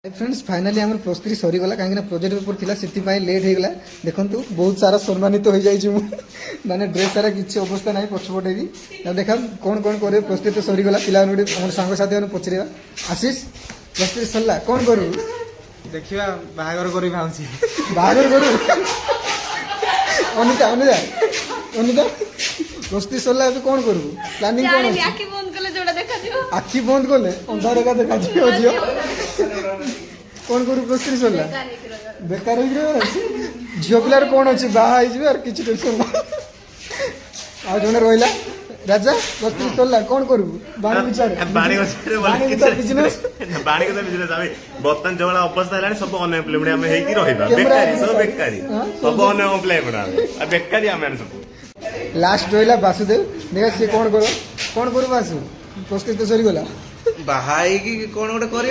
friends finally आम plus 3 सरीगला कहीं project paper थी से लेट होगा देखु बहुत सारा सम्मानित हो जाइए माने ड्रेस सारा किसी अवस्था ना पछपटे भी देखा कौन कौन करे प्लस 3 तो सरीगला पिला सांग साथी मैंने पचर आशीष प्लस 3 सरला कौन करू देखिए बाहागर कर बाहागर करू अनिता अनिता अनिता प्लस 3 सरला अब कौन करू प्लानिंग कौन आखि बंद कले अंधार का देखा झील कौन करू प्लस 3 सरला बेकार झील पिलार कौन अच्छे बाहर किसी टेंशन आ जड़े रहा राजा प्लस 3 सरला कौन करू बाणी विचार बिजनेस बर्तमान जो अवस्था है सब अनएम्प्लॉयमेंट आम बेकारी सब बेकारी सब अनएम्प्लॉयमेंट बेकारी आम सब लास्ट रहा वासुदेव देखा सी कौन करो वासु प्लस 3 तो सरीगला बाहा कौन गोटे कर